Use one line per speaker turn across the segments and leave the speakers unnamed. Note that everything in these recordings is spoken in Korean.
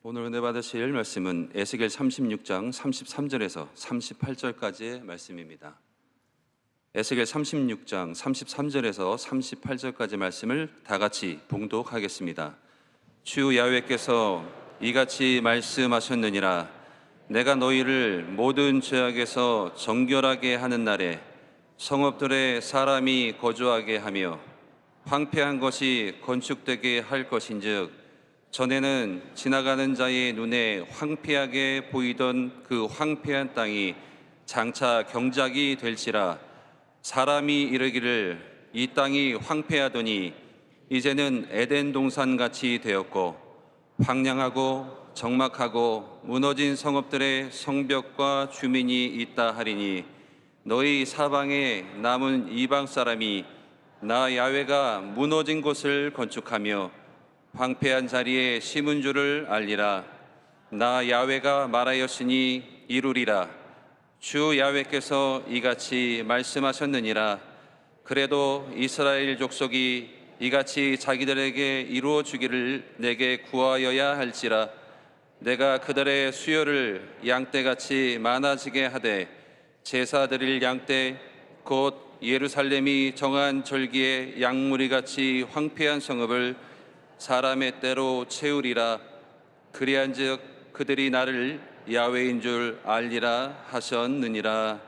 오늘 은혜 받으실 말씀은 에스겔 36장 33절에서 38절까지의 말씀입니다. 에스겔 36장 33절에서 38절까지 말씀을 다 같이 봉독하겠습니다. 주 야훼께서 이같이 말씀하셨느니라. 내가 너희를 모든 죄악에서 정결하게 하는 날에 성읍들에 사람이 거주하게 하며 황폐한 것이 건축되게 할 것인즉, 전에는 지나가는 자의 눈에 황폐하게 보이던 그 황폐한 땅이 장차 경작이 될지라. 사람이 이르기를 이 땅이 황폐하더니 이제는 에덴 동산같이 되었고, 황량하고 적막하고 무너진 성읍들의 성벽과 주민이 있다 하리니, 너희 사방에 남은 이방 사람이 나 야훼가 무너진 곳을 건축하며 황폐한 자리에 심은 줄을 알리라. 나 야훼가 말하였으니 이루리라. 주 야훼께서 이같이 말씀하셨느니라. 그래도 이스라엘 족속이 이같이 자기들에게 이루어 주기를 내게 구하여야 할지라. 내가 그들의 수요를 양떼같이 많아지게 하되, 제사 드릴 양떼 곧 예루살렘이 정한 절기에 양무리같이 황폐한 성읍을 사람의 때로 채우리라. 그리한즉 그들이 나를 야훼인 줄 알리라 하셨느니라.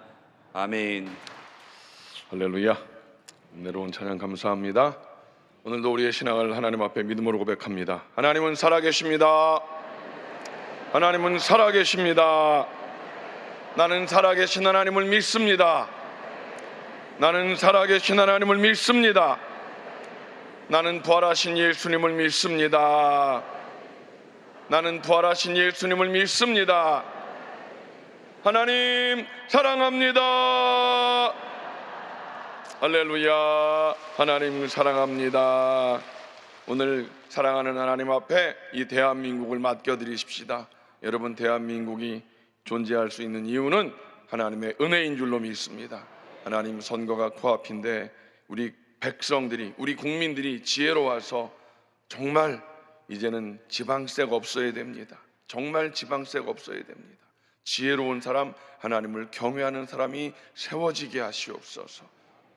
아멘.
할렐루야. 은혜로운 찬양 감사합니다. 오늘도 우리의 신앙을 하나님 앞에 믿음으로 고백합니다. 하나님은 살아계십니다. 하나님은 살아계십니다. 나는 살아계신 하나님을 믿습니다. 나는 살아계신 하나님을 믿습니다. 나는 부활하신 예수님을 믿습니다. 나는 부활하신 예수님을 믿습니다. 하나님 사랑합니다. 할렐루야. 하나님 사랑합니다. 오늘 사랑하는 하나님 앞에 이 대한민국을 맡겨드리십시다. 여러분, 대한민국이 존재할 수 있는 이유는 하나님의 은혜인 줄로 믿습니다. 하나님 선거가 코앞인데 우리 백성들이, 우리 국민들이 지혜로워서 정말 이제는 지방세가 없어야 됩니다. 정말 지방세가 없어야 됩니다. 지혜로운 사람, 하나님을 경외하는 사람이 세워지게 하시옵소서.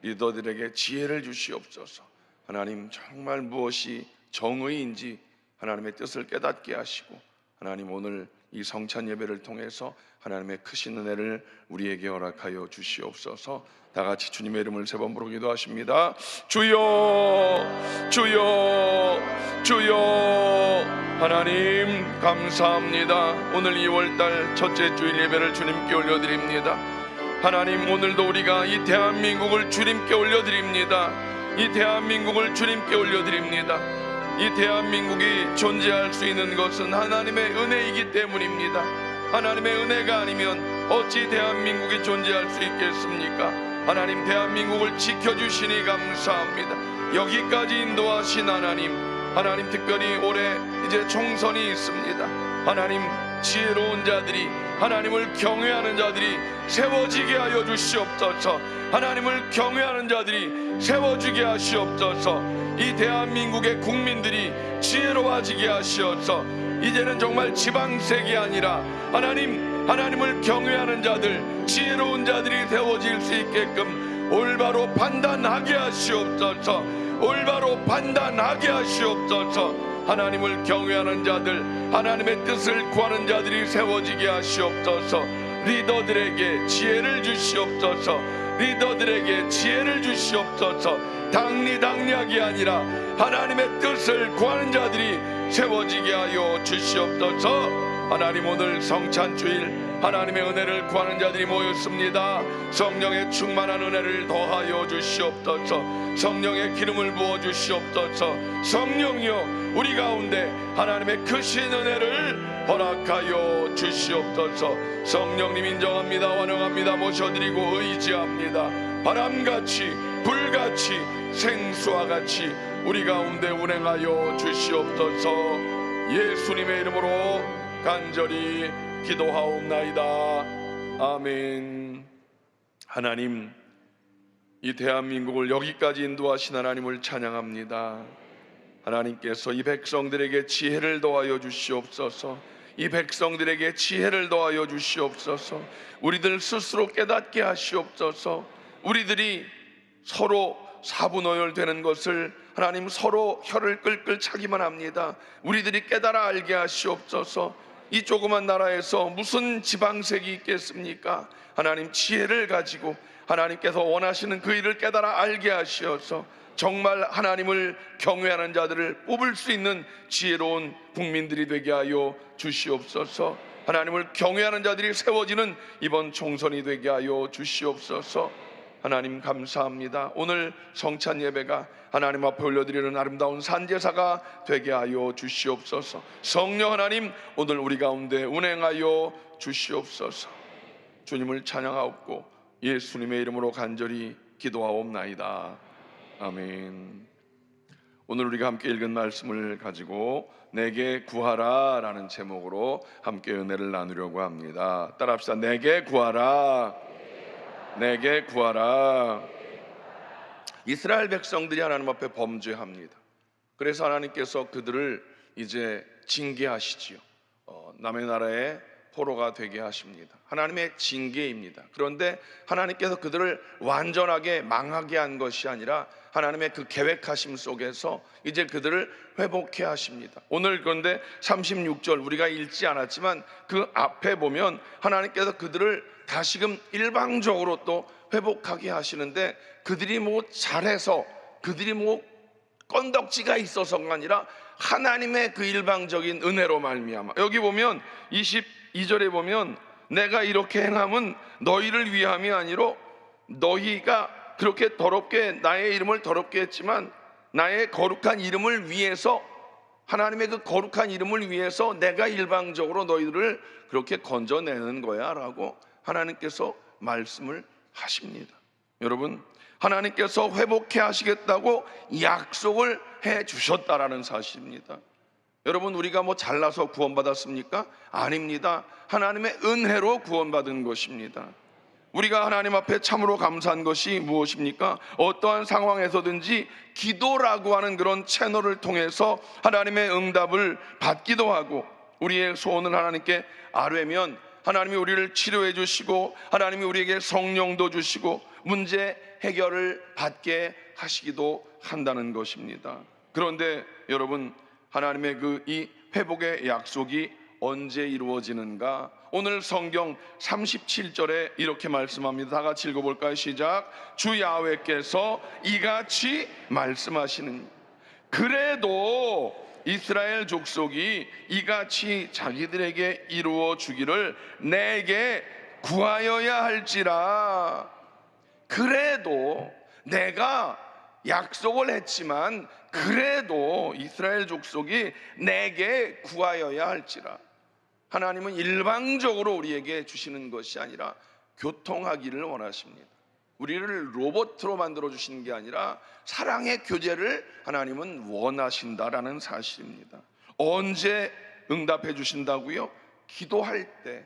리더들에게 지혜를 주시옵소서. 하나님, 정말 무엇이 정의인지 하나님의 뜻을 깨닫게 하시고, 하나님 오늘 이 성찬 예배를 통해서 하나님의 크신 은혜를 우리에게 허락하여 주시옵소서. 다 같이 주님의 이름을 세 번 부르고 기도하십니다. 주여, 주여, 주여. 하나님 감사합니다. 오늘 2월달 첫째 주일 예배를 주님께 올려드립니다. 하나님, 오늘도 우리가 이 대한민국을 주님께 올려드립니다. 이 대한민국을 주님께 올려드립니다. 이 대한민국이 존재할 수 있는 것은 하나님의 은혜이기 때문입니다. 하나님의 은혜가 아니면 어찌 대한민국이 존재할 수 있겠습니까? 하나님, 대한민국을 지켜주시니 감사합니다. 여기까지 인도하신 하나님, 하나님 특별히 올해 이제 총선이 있습니다. 하나님, 지혜로운 자들이, 하나님을 경외하는 자들이 세워지게 하여 주시옵소서. 하나님을 경외하는 자들이 세워지게 하시옵소서. 이 대한민국의 국민들이 지혜로워지게 하시옵소서. 이제는 정말 지방색이 아니라 하나님을 경외하는 자들, 지혜로운 자들이 세워질 수 있게끔 올바로 판단하게 하시옵소서. 올바로 판단하게 하시옵소서. 하나님을 경외하는 자들, 하나님의 뜻을 구하는 자들이 세워지게 하시옵소서. 리더들에게 지혜를 주시옵소서. 리더들에게 지혜를 주시옵소서. 당리당략이 아니라 하나님의 뜻을 구하는 자들이 세워지게 하여 주시옵소서. 하나님, 오늘 성찬주일 하나님의 은혜를 구하는 자들이 모였습니다. 성령의 충만한 은혜를 더하여 주시옵소서. 성령의 기름을 부어 주시옵소서. 성령이여, 우리 가운데 하나님의 크신 은혜를 허락하여 주시옵소서. 성령님 인정합니다. 환영합니다. 모셔드리고 의지합니다. 바람같이 불같이 생수와 같이 우리 가운데 운행하여 주시옵소서. 예수님의 이름으로 간절히 기도하옵나이다. 아멘. 하나님, 이 대한민국을 여기까지 인도하신 하나님을 찬양합니다. 하나님께서 이 백성들에게 지혜를 더하여 주시옵소서. 이 백성들에게 지혜를 더하여 주시옵소서. 우리들 스스로 깨닫게 하시옵소서. 우리들이 서로 사분오열되는 것을 하나님 서로 혀를 끌끌 차기만 합니다. 우리들이 깨달아 알게 하시옵소서. 이 조그만 나라에서 무슨 지방색이 있겠습니까? 하나님 지혜를 가지고 하나님께서 원하시는 그 일을 깨달아 알게 하시어서 정말 하나님을 경외하는 자들을 뽑을 수 있는 지혜로운 국민들이 되게 하여 주시옵소서. 하나님을 경외하는 자들이 세워지는 이번 총선이 되게 하여 주시옵소서. 하나님 감사합니다. 오늘 성찬 예배가 하나님 앞에 올려드리는 아름다운 산제사가 되게 하여 주시옵소서. 성령 하나님, 오늘 우리 가운데 운행하여 주시옵소서. 주님을 찬양하옵고 예수님의 이름으로 간절히 기도하옵나이다. 아멘. 오늘 우리가 함께 읽은 말씀을 가지고 내게 구하라 라는 제목으로 함께 은혜를 나누려고 합니다. 따라합시다. 내게 구하라. 내게 구하라. 이스라엘 백성들이 하나님 앞에 범죄합니다. 그래서 하나님께서 그들을 이제 징계하시지요. 남의 나라의 포로가 되게 하십니다. 하나님의 징계입니다. 그런데 하나님께서 그들을 완전하게 망하게 한 것이 아니라 하나님의 그 계획하심 속에서 이제 그들을 회복해 하십니다. 오늘 그런데 36절 우리가 읽지 않았지만 그 앞에 보면 하나님께서 그들을 다시금 일방적으로 또 회복하게 하시는데 그들이 뭐 잘해서 그들이 뭐 건덕지가 있어서가 아니라 하나님의 그 일방적인 은혜로 말미암아. 여기 보면 22절에 보면 내가 이렇게 행함은 너희를 위함이 아니로 너희가 그렇게 더럽게 나의 이름을 더럽게 했지만 나의 거룩한 이름을 위해서, 하나님의 그 거룩한 이름을 위해서 내가 일방적으로 너희들을 그렇게 건져내는 거야 라고 하나님께서 말씀을 하십니다. 여러분, 하나님께서 회복해 하시겠다고 약속을 해 주셨다라는 사실입니다. 여러분, 우리가 뭐 잘나서 구원받았습니까? 아닙니다. 하나님의 은혜로 구원받은 것입니다. 우리가 하나님 앞에 참으로 감사한 것이 무엇입니까? 어떠한 상황에서든지 기도라고 하는 그런 채널을 통해서 하나님의 응답을 받기도 하고, 우리의 소원을 하나님께 아뢰면 하나님이 우리를 치료해 주시고 하나님이 우리에게 성령도 주시고 문제 해결을 받게 하시기도 한다는 것입니다. 그런데 여러분, 하나님의 그 이 회복의 약속이 언제 이루어지는가? 오늘 성경 37절에 이렇게 말씀합니다. 다 같이 읽어볼까요? 시작. 주 야훼께서 이같이 말씀하시는, 그래도 이스라엘 족속이 이같이 자기들에게 이루어 주기를 내게 구하여야 할지라. 그래도 내가 약속을 했지만 그래도 이스라엘 족속이 내게 구하여야 할지라. 하나님은 일방적으로 우리에게 주시는 것이 아니라 교통하기를 원하십니다. 우리를 로봇으로 만들어 주시는 게 아니라 사랑의 교제를 하나님은 원하신다라는 사실입니다. 언제 응답해 주신다고요? 기도할 때,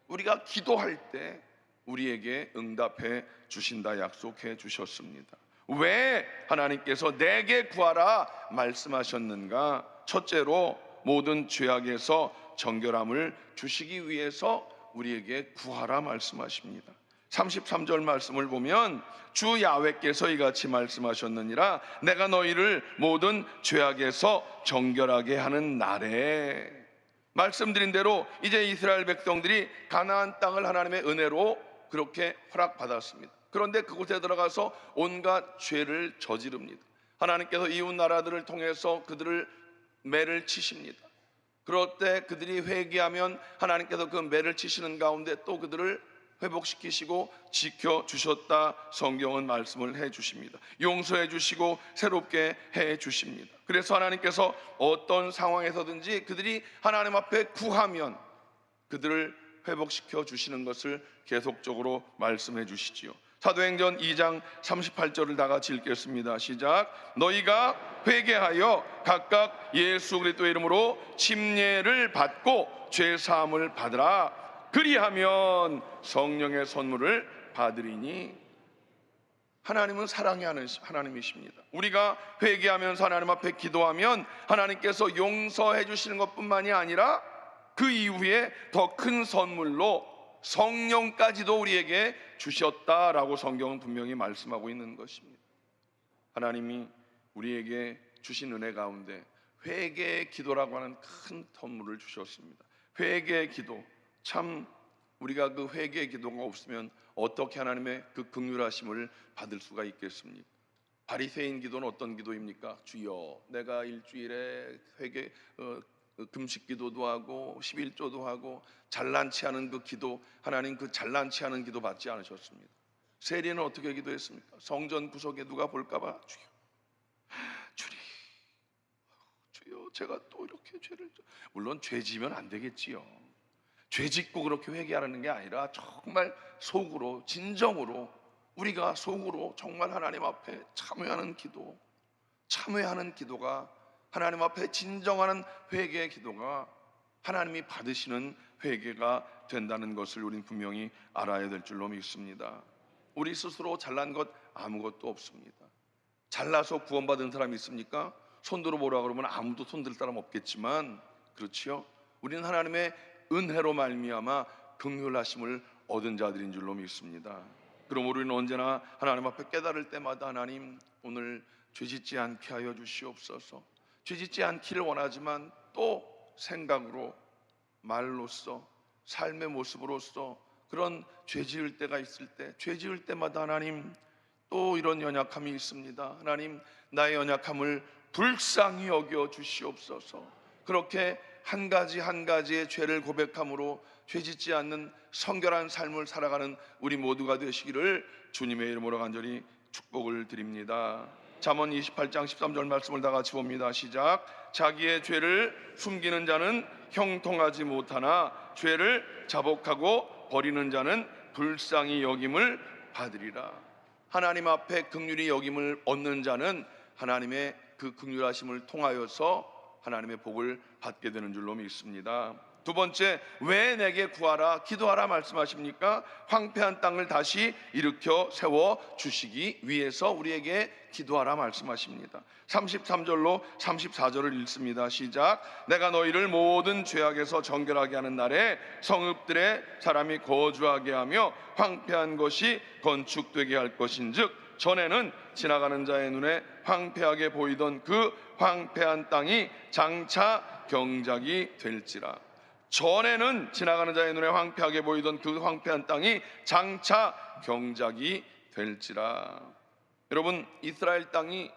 우리가 기도할 때 우리에게 응답해 주신다 약속해 주셨습니다. 왜 하나님께서 내게 구하라 말씀하셨는가? 첫째로 모든 죄악에서 정결함을 주시기 위해서 우리에게 구하라 말씀하십니다. 33절 말씀을 보면 주 야훼께서 이같이 말씀하셨느니라. 내가 너희를 모든 죄악에서 정결하게 하는 날에. 말씀드린 대로 이제 이스라엘 백성들이 가나안 땅을 하나님의 은혜로 그렇게 허락받았습니다. 그런데 그곳에 들어가서 온갖 죄를 저지릅니다. 하나님께서 이웃 나라들을 통해서 그들을 매를 치십니다. 그럴 때 그들이 회개하면 하나님께서 그 매를 치시는 가운데 또 그들을 회복시키시고 지켜주셨다 성경은 말씀을 해주십니다. 용서해 주시고 새롭게 해주십니다. 그래서 하나님께서 어떤 상황에서든지 그들이 하나님 앞에 구하면 그들을 회복시켜 주시는 것을 계속적으로 말씀해 주시지요. 사도행전 2장 38절을 다 같이 읽겠습니다. 시작. 너희가 회개하여 각각 예수 그리스도의 이름으로 침례를 받고 죄 사함을 받으라. 그리하면 성령의 선물을 받으리니. 하나님은 사랑의 하나님이십니다. 우리가 회개하면서 하나님 앞에 기도하면 하나님께서 용서해 주시는 것뿐만이 아니라 그 이후에 더 큰 선물로 성령까지도 우리에게 주셨다라고 성경은 분명히 말씀하고 있는 것입니다. 하나님이 우리에게 주신 은혜 가운데 회개의 기도라고 하는 큰 선물을 주셨습니다. 회개의 기도, 참 우리가 그 회개의 기도가 없으면 어떻게 하나님의 그 긍휼하심을 받을 수가 있겠습니까? 바리새인 기도는 어떤 기도입니까? 주여, 내가 일주일에 금식 기도도 하고 11조도 하고 잘난치 않은 그 기도, 하나님 그 잘난치 않은 기도 받지 않으셨습니다. 세리는 어떻게 기도했습니까? 성전 구석에 누가 볼까봐 주여, 제가 또 이렇게 죄를, 물론 죄 지면 안 되겠지요. 죄 짓고 그렇게 회개하는 게 아니라 정말 속으로, 진정으로, 우리가 속으로 정말 하나님 앞에 참회하는 기도가, 하나님 앞에 진정하는 회개의 기도가 하나님이 받으시는 회개가 된다는 것을 우리는 분명히 알아야 될 줄로 믿습니다. 우리 스스로 잘난 것 아무것도 없습니다. 잘나서 구원받은 사람이 있습니까? 손들어 보라 그러면 아무도 손들 사람 없겠지만, 그렇지요? 우리는 하나님의 은혜로 말미암아 긍휼하심을 얻은 자들인 줄로 믿습니다. 그럼 우리는 언제나 하나님 앞에 깨달을 때마다 하나님, 오늘 죄짓지 않게 하여 주시옵소서. 죄짓지 않기를 원하지만 또 생각으로, 말로써, 삶의 모습으로서 그런 죄지을 때가 있을 때, 죄지을 때마다 하나님, 또 이런 연약함이 있습니다. 하나님, 나의 연약함을 불쌍히 여겨 주시옵소서. 그렇게 한 가지 한 가지의 죄를 고백함으로 죄짓지 않는 성결한 삶을 살아가는 우리 모두가 되시기를 주님의 이름으로 간절히 축복을 드립니다. 잠언 28장 13절 말씀을 다 같이 봅니다. 시작. 자기의 죄를 숨기는 자는 형통하지 못하나 죄를 자복하고 버리는 자는 불쌍히 여김을 받으리라. 하나님 앞에 긍휼히 여김을 얻는 자는 하나님의 그 긍휼하심을 통하여서 하나님의 복을 받게 되는 줄로 믿습니다. 두 번째, 왜 내게 구하라 기도하라 말씀하십니까? 황폐한 땅을 다시 일으켜 세워 주시기 위해서 우리에게 기도하라 말씀하십니다. 33절로 34절을 읽습니다. 시작. 내가 너희를 모든 죄악에서 정결하게 하는 날에 성읍들에 사람이 거주하게 하며 황폐한 것이 건축되게 할 것인즉 전에는 지나가는 자의 눈에 황폐하게 보이던 그 황폐한 땅이 장차 경작이 될지라. 전에는 지나가는 자의 눈에 황폐하게 보이던 그 황폐한 땅이 장차 경작이 될지라. 여러분, 이스라엘 땅이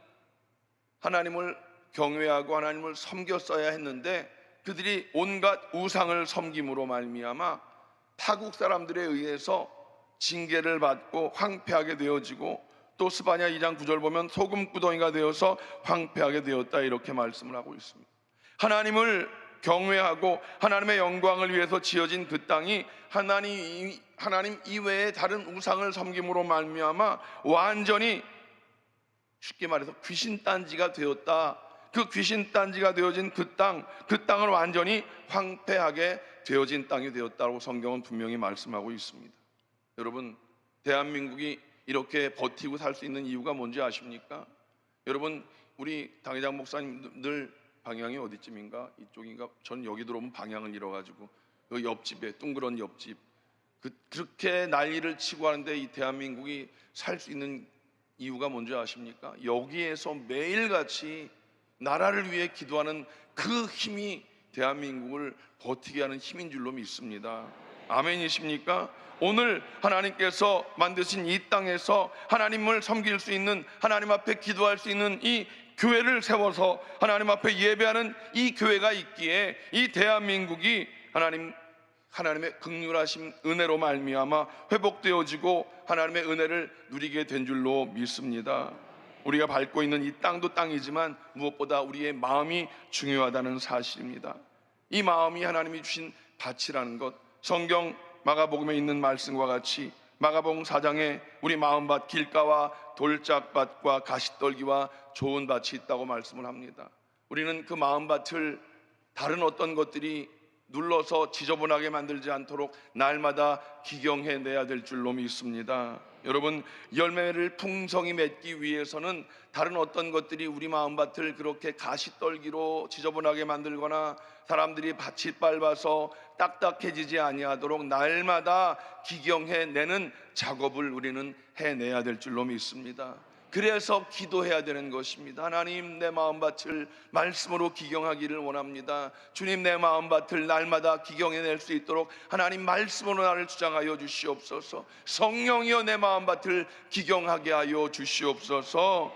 하나님을 경외하고 하나님을 섬겼어야 했는데 그들이 온갖 우상을 섬김으로 말미암아 타국 사람들에 의해서 징계를 받고 황폐하게 되어지고, 또 스바냐 2장 9절 보면 소금구덩이가 되어서 황폐하게 되었다, 이렇게 말씀을 하고 있습니다. 하나님을 경외하고 하나님의 영광을 위해서 지어진 그 땅이 하나님 이외에 다른 우상을 섬김으로 말미암아 완전히, 쉽게 말해서 귀신단지가 되었다. 그 귀신단지가 되어진 그 땅을 완전히 황폐하게 되어진 땅이 되었다고 성경은 분명히 말씀하고 있습니다. 여러분, 대한민국이 이렇게 버티고 살 수 있는 이유가 뭔지 아십니까? 여러분, 우리 당회장 목사님들 방향이 어디쯤인가? 이쪽인가? 전 여기 들어오면 방향을 잃어가지고 그 옆집에, 둥그런 옆집, 그렇게 난리를 치고 하는데 이 대한민국이 살 수 있는 이유가 뭔지 아십니까? 여기에서 매일같이 나라를 위해 기도하는 그 힘이 대한민국을 버티게 하는 힘인 줄로 믿습니다. 아멘이십니까? 오늘 하나님께서 만드신 이 땅에서 하나님을 섬길 수 있는, 하나님 앞에 기도할 수 있는 이 교회를 세워서 하나님 앞에 예배하는 이 교회가 있기에 이 대한민국이 하나님의 긍휼하심 은혜로 말미암아 회복되어지고 하나님의 은혜를 누리게 된 줄로 믿습니다. 우리가 밟고 있는 이 땅도 땅이지만 무엇보다 우리의 마음이 중요하다는 사실입니다. 이 마음이 하나님이 주신 밭이라는 것, 성경 마가복음에 있는 말씀과 같이 마가복음 4장에 우리 마음밭, 길가와 돌짝밭과 가시떨기와 좋은 밭이 있다고 말씀을 합니다. 우리는 그 마음밭을 다른 어떤 것들이 눌러서 지저분하게 만들지 않도록 날마다 기경해내야 될 줄로 믿습니다. 여러분, 열매를 풍성히 맺기 위해서는 다른 어떤 것들이 우리 마음밭을 그렇게 가시떨기로 지저분하게 만들거나 사람들이 밭이 밟아서 딱딱해지지 아니하도록 날마다 기경해내는 작업을 우리는 해내야 될 줄로 믿습니다. 그래서 기도해야 되는 것입니다. 하나님, 내 마음밭을 말씀으로 기경하기를 원합니다. 주님, 내 마음밭을 날마다 기경해낼 수 있도록 하나님 말씀으로 나를 주장하여 주시옵소서. 성령이여 내 마음밭을 기경하게 하여 주시옵소서.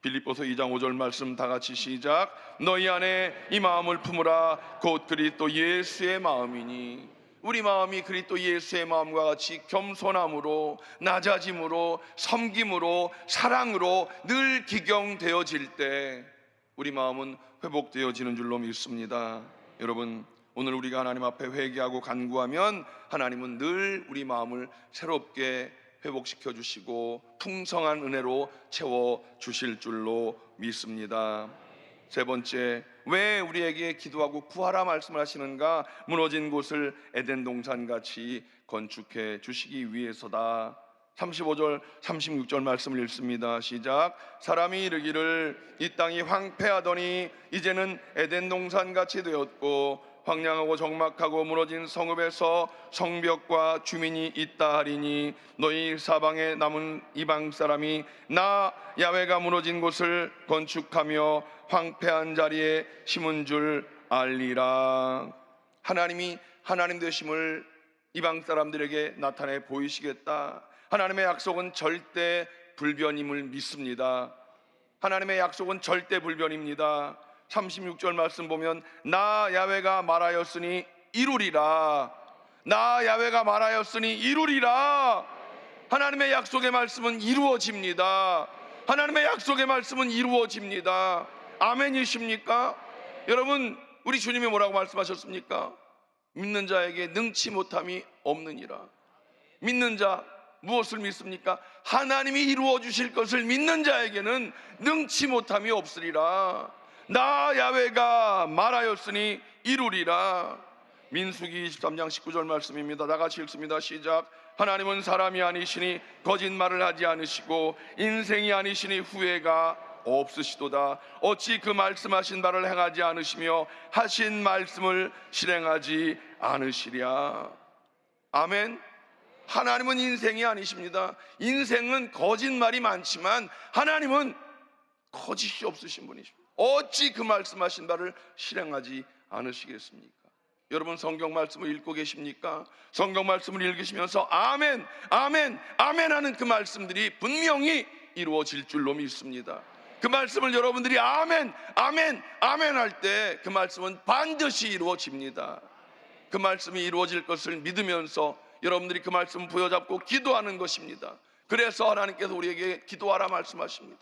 빌립보서 2장 5절 말씀 다 같이 시작. 너희 안에 이 마음을 품으라. 곧 그리스도 예수의 마음이니. 우리 마음이 그리스도 예수의 마음과 같이 겸손함으로, 낮아짐으로, 섬김으로, 사랑으로 늘 기경되어질 때 우리 마음은 회복되어지는 줄로 믿습니다. 여러분, 오늘 우리가 하나님 앞에 회개하고 간구하면 하나님은 늘 우리 마음을 새롭게 회복시켜 주시고 풍성한 은혜로 채워 주실 줄로 믿습니다. 세 번째, 왜 우리에게 기도하고 구하라 말씀을 하시는가? 무너진 곳을 에덴 동산같이 건축해 주시기 위해서다. 35절 36절 말씀을 읽습니다. 시작. 사람이 이르기를 이 땅이 황폐하더니 이제는 에덴 동산같이 되었고 황량하고 적막하고 무너진 성읍에서 성벽과 주민이 있다 하리니 너희 사방에 남은 이방 사람이 나 야훼가 무너진 곳을 건축하며 황폐한 자리에 심은 줄 알리라. 하나님이 하나님 되심을 이방 사람들에게 나타내 보이시겠다. 하나님의 약속은 절대 불변임을 믿습니다. 하나님의 약속은 절대 불변입니다. 36절 말씀 보면 나 야훼가 말하였으니 이루리라. 나 야훼가 말하였으니 이루리라. 하나님의 약속의 말씀은 이루어집니다. 하나님의 약속의 말씀은 이루어집니다. 아멘이십니까? 여러분, 우리 주님이 뭐라고 말씀하셨습니까? 믿는 자에게 능치 못함이 없느니라. 믿는 자 무엇을 믿습니까? 하나님이 이루어 주실 것을 믿는 자에게는 능치 못함이 없으리라. 나 야훼가 말하였으니 이루리라. 민수기 23장 19절 말씀입니다. 다같이 읽습니다. 시작. 하나님은 사람이 아니시니 거짓말을 하지 않으시고 인생이 아니시니 후회가 없으시도다. 어찌 그 말씀하신 바를 행하지 않으시며 하신 말씀을 실행하지 않으시랴. 아멘. 하나님은 인생이 아니십니다. 인생은 거짓말이 많지만 하나님은 거짓이 없으신 분이십니다. 어찌 그 말씀하신 바를 실행하지 않으시겠습니까? 여러분, 성경 말씀을 읽고 계십니까? 성경 말씀을 읽으시면서 아멘, 아멘, 아멘 하는 그 말씀들이 분명히 이루어질 줄로 믿습니다. 그 말씀을 여러분들이 아멘, 아멘, 아멘 할 때 그 말씀은 반드시 이루어집니다. 그 말씀이 이루어질 것을 믿으면서 여러분들이 그 말씀을 부여잡고 기도하는 것입니다. 그래서 하나님께서 우리에게 기도하라 말씀하십니다.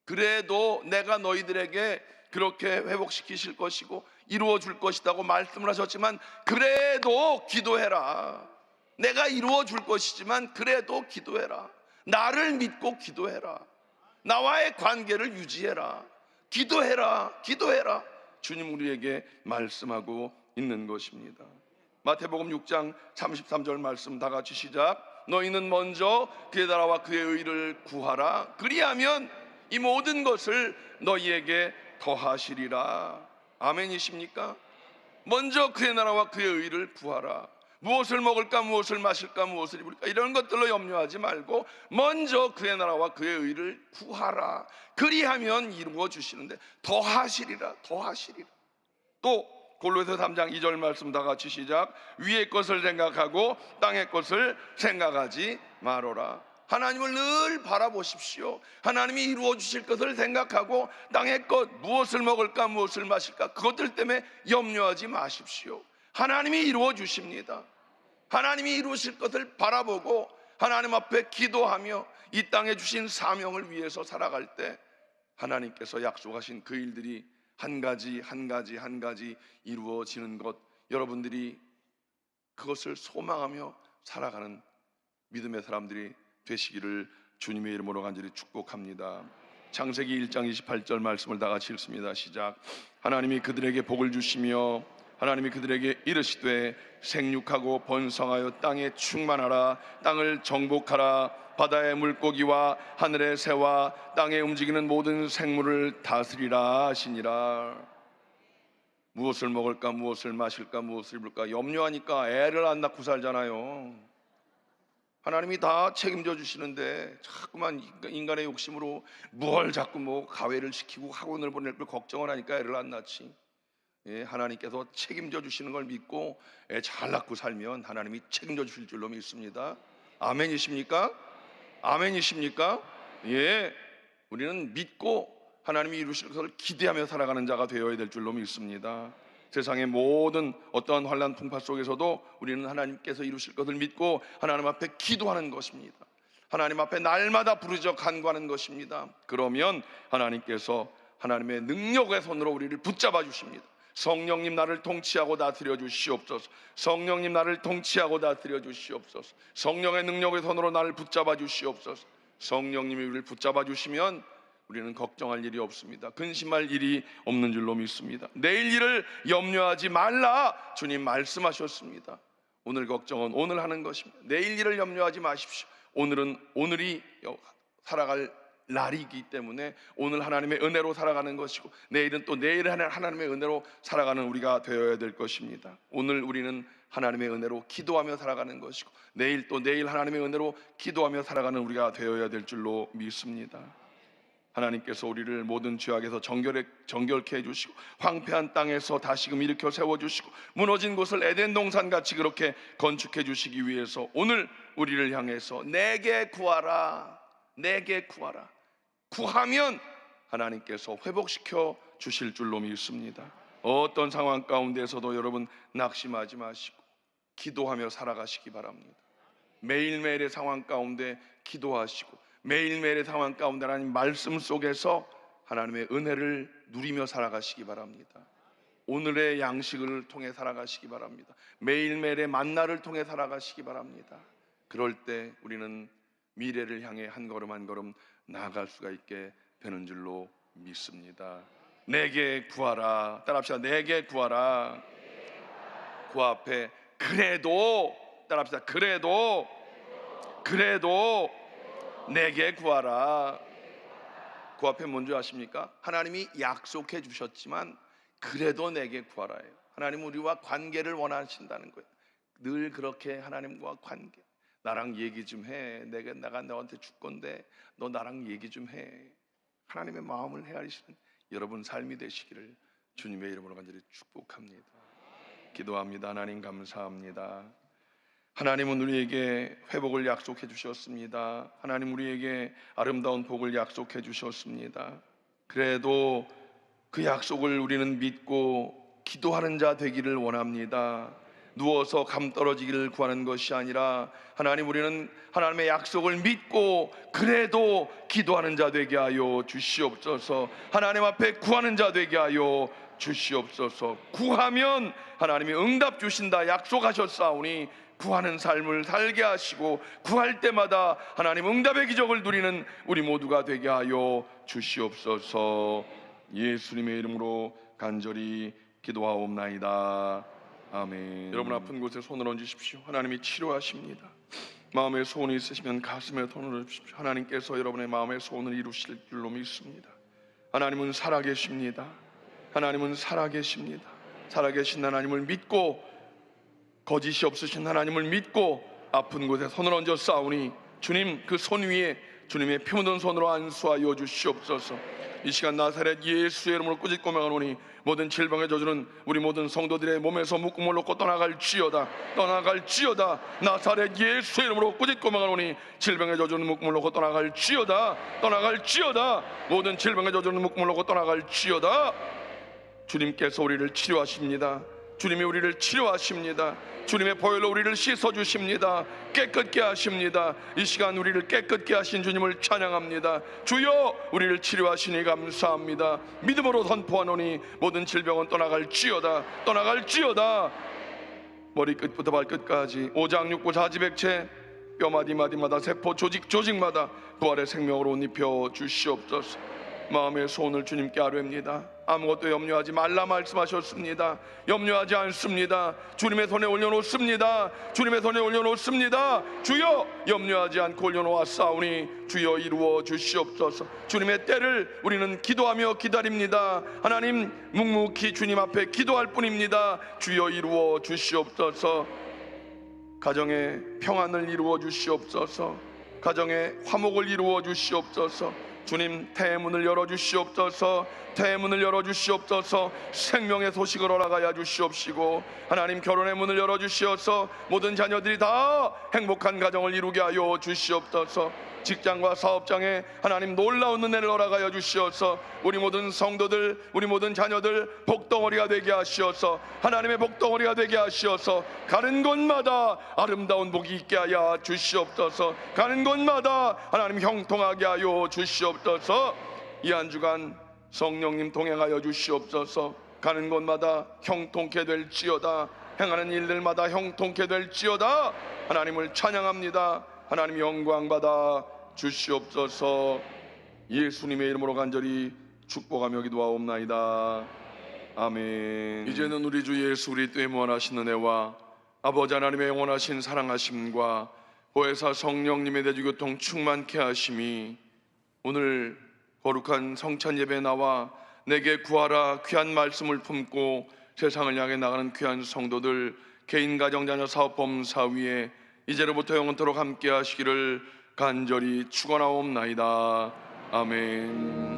그래도 내가 너희들에게 그렇게 회복시키실 것이고 이루어 줄 것이라고 말씀을 하셨지만 그래도 기도해라. 내가 이루어 줄 것이지만 그래도 기도해라. 나를 믿고 기도해라. 나와의 관계를 유지해라. 기도해라. 기도해라. 주님 우리에게 말씀하고 있는 것입니다. 마태복음 6장 33절 말씀 다 같이 시작. 너희는 먼저 그의 나라와 그의 의를 구하라. 그리하면 이 모든 것을 너희에게 더하시리라. 아멘이십니까? 먼저 그의 나라와 그의 의를 구하라. 무엇을 먹을까, 무엇을 마실까, 무엇을 입을까 이런 것들로 염려하지 말고 먼저 그의 나라와 그의 의를 구하라. 그리하면 이루어 주시는데 더하시리라. 더하시리라. 또 골로새 3장 2절 말씀 다 같이 시작. 위의 것을 생각하고 땅의 것을 생각하지 말아라. 하나님을 늘 바라보십시오. 하나님이 이루어 주실 것을 생각하고 땅의 것, 무엇을 먹을까, 무엇을 마실까 그것들 때문에 염려하지 마십시오. 하나님이 이루어 주십니다. 하나님이 이루실 것을 바라보고 하나님 앞에 기도하며 이 땅에 주신 사명을 위해서 살아갈 때 하나님께서 약속하신 그 일들이 한 가지 한 가지 한 가지 이루어지는 것, 여러분들이 그것을 소망하며 살아가는 믿음의 사람들이 되시기를 주님의 이름으로 간절히 축복합니다. 창세기 1장 28절 말씀을 다 같이 읽습니다. 시작. 하나님이 그들에게 복을 주시며 하나님이 그들에게 이르시되 생육하고 번성하여 땅에 충만하라. 땅을 정복하라. 바다의 물고기와 하늘의 새와 땅에 움직이는 모든 생물을 다스리라 하시니라. 무엇을 먹을까, 무엇을 마실까, 무엇을 입을까 염려하니까 애를 안 낳고 살잖아요. 하나님이 다 책임져 주시는데 자꾸만 인간의 욕심으로 뭘 자꾸 뭐 가외를 시키고 학원을 보낼 걸 걱정을 하니까 애를 안 낳지. 하나님께서 책임져 주시는 걸 믿고 애 잘 낳고 살면 하나님이 책임져 주실 줄로 믿습니다. 아멘이십니까? 아멘이십니까? 예, 우리는 믿고 하나님이 이루실 것을 기대하며 살아가는 자가 되어야 될 줄로 믿습니다. 세상의 모든 어떠한 환난 풍파 속에서도 우리는 하나님께서 이루실 것을 믿고 하나님 앞에 기도하는 것입니다. 하나님 앞에 날마다 부르짖어 간구하는 것입니다. 그러면 하나님께서 하나님의 능력의 손으로 우리를 붙잡아 주십니다. 성령님 나를 통치하고 다스려 주시옵소서. 성령님 나를 통치하고 다스려 주시옵소서. 성령의 능력의 손으로 나를 붙잡아 주시옵소서. 성령님이 우리를 붙잡아 주시면 우리는 걱정할 일이 없습니다. 근심할 일이 없는 줄로 믿습니다. 내일 일을 염려하지 말라 주님 말씀하셨습니다. 오늘 걱정은 오늘 하는 것입니다. 내일 일을 염려하지 마십시오. 오늘은 오늘이 살아갈 날이기 때문에 오늘 하나님의 은혜로 살아가는 것이고 내일은 또 내일 하나님의 은혜로 살아가는 우리가 되어야 될 것입니다. 오늘 우리는 하나님의 은혜로 기도하며 살아가는 것이고 내일 또 내일 하나님의 은혜로 기도하며 살아가는 우리가 되어야 될 줄로 믿습니다. 하나님께서 우리를 모든 죄악에서 정결케 해주시고 황폐한 땅에서 다시금 일으켜 세워주시고 무너진 곳을 에덴 동산같이 그렇게 건축해 주시기 위해서 오늘 우리를 향해서 내게 구하라, 내게 구하라. 구하면 하나님께서 회복시켜 주실 줄로 믿습니다. 어떤 상황 가운데서도 여러분 낙심하지 마시고 기도하며 살아가시기 바랍니다. 매일매일의 상황 가운데 기도하시고 매일매일의 상황 가운데 하나님 말씀 속에서 하나님의 은혜를 누리며 살아가시기 바랍니다. 오늘의 양식을 통해 살아가시기 바랍니다. 매일매일의 만나를 통해 살아가시기 바랍니다. 그럴 때 우리는 미래를 향해 한 걸음 한 걸음 나아갈 수가 있게 되는 줄로 믿습니다. 내게 구하라. 따라합시다. 내게 구하라. 그 앞에 그래도, 따라합시다. 그래도 내게 구하라. 그 앞에 뭔지 아십니까? 하나님이 약속해 주셨지만 그래도 내게 구하라예요. 하나님 우리와 관계를 원하신다는 거예요. 늘 그렇게 하나님과 관계, 나랑 얘기 좀 해. 내가 너한테 줄 건데 너 나랑 얘기 좀 해. 하나님의 마음을 헤아리시는 여러분 삶이 되시기를 주님의 이름으로 간절히 축복합니다. 기도합니다. 하나님 감사합니다. 하나님은 우리에게 회복을 약속해 주셨습니다. 하나님 우리에게 아름다운 복을 약속해 주셨습니다. 그래도 그 약속을 우리는 믿고 기도하는 자 되기를 원합니다. 누워서 감 떨어지기를 구하는 것이 아니라 하나님 우리는 하나님의 약속을 믿고 그래도 기도하는 자 되게 하여 주시옵소서. 하나님 앞에 구하는 자 되게 하여 주시옵소서. 구하면 하나님이 응답 주신다 약속하셨사오니 구하는 삶을 살게 하시고 구할 때마다 하나님 응답의 기적을 누리는 우리 모두가 되게 하여 주시옵소서. 예수님의 이름으로 간절히 기도하옵나이다. 아멘. 여러분 아픈 곳에 손을 얹으십시오. 하나님이 치료하십니다. 마음에 소원이 있으시면 가슴에 손을 얹으십시오. 하나님께서 여러분의 마음의 소원을 이루실 줄로 믿습니다. 하나님은 살아계십니다. 하나님은 살아계십니다. 살아계신 하나님을 믿고 거짓이 없으신 하나님을 믿고 아픈 곳에 손을 얹어 싸우니 주님 그 손 위에 주님의 피 묻은 손으로 안수하여 주시옵소서. 이 시간 나사렛 예수의 이름으로 꾸짖고 명하노니 모든 질병의 저주는 우리 모든 성도들의 몸에서 묶음을 놓고 떠나갈지어다. 나사렛 예수의 이름으로 꾸짖고 명하노니 질병의 저주는 묶음을 놓고 떠나갈지어다. 모든 질병의 저주는 묶음을 놓고 떠나갈지어다. 주님께서 우리를 치료하십니다. 주님이 우리를 치료하십니다. 주님의 보혈로 우리를 씻어주십니다. 깨끗게 하십니다. 이 시간 우리를 깨끗게 하신 주님을 찬양합니다. 주여 우리를 치료하시니 감사합니다. 믿음으로 선포하노니 모든 질병은 떠나갈지어다. 머리끝부터 발끝까지 오장육부 사지백체 뼈마디 마디마다 세포 조직마다 부활의 생명으로 옷 입혀 주시옵소서. 마음의 소원을 주님께 아뢰옵니다. 아무것도 염려하지 말라 말씀하셨습니다. 염려하지 않습니다. 주님의 손에 올려놓습니다. 주님의 손에 올려놓습니다. 주여, 염려하지 않고 올려놓았사오니 주여 이루어 주시옵소서. 주님의 때를 우리는 기도하며 기다립니다. 하나님, 묵묵히 주님 앞에 기도할 뿐입니다. 주여 이루어 주시옵소서. 가정의 평안을 이루어 주시옵소서. 가정의 화목을 이루어 주시옵소서. 주님, 태문을 열어 주시옵소서. 태문을 열어 주시옵소서. 생명의 소식을 허락하여 주시옵시고, 하나님, 결혼의 문을 열어 주시어서 모든 자녀들이 다 행복한 가정을 이루게 하여 주시옵소서. 직장과 사업장에 하나님 놀라운 은혜를 허락하여 주시어서 우리 모든 성도들, 우리 모든 자녀들 복덩어리가 되게 하시어서, 하나님의 복덩어리가 되게 하시어서 가는 곳마다 아름다운 복이 있게 하여 주시옵소서. 가는 곳마다 하나님 형통하게 하여 주시옵소서. 이 한 주간 성령님 동행하여 주시옵소서. 가는 곳마다 형통케 될지어다. 행하는 일들마다 형통케 될지어다. 하나님을 찬양합니다. 하나님 영광 받아 주시옵소서. 예수님의 이름으로 간절히 축복하며 기도하옵나이다. 아멘. 이제는 우리 주 예수 그리스도의 무한하신 은혜와 아버지 하나님의 영원하신 사랑하심과 보혜사 성령님의 대주교통 충만케 하심이 오늘 거룩한 성찬 예배에 나와 내게 구하라 귀한 말씀을 품고 세상을 향해 나가는 귀한 성도들, 개인 가정 자녀 사업 범사 위에 이제로부터 영원토록 함께 하시기를 간절히 축원하옵나이다. 아멘.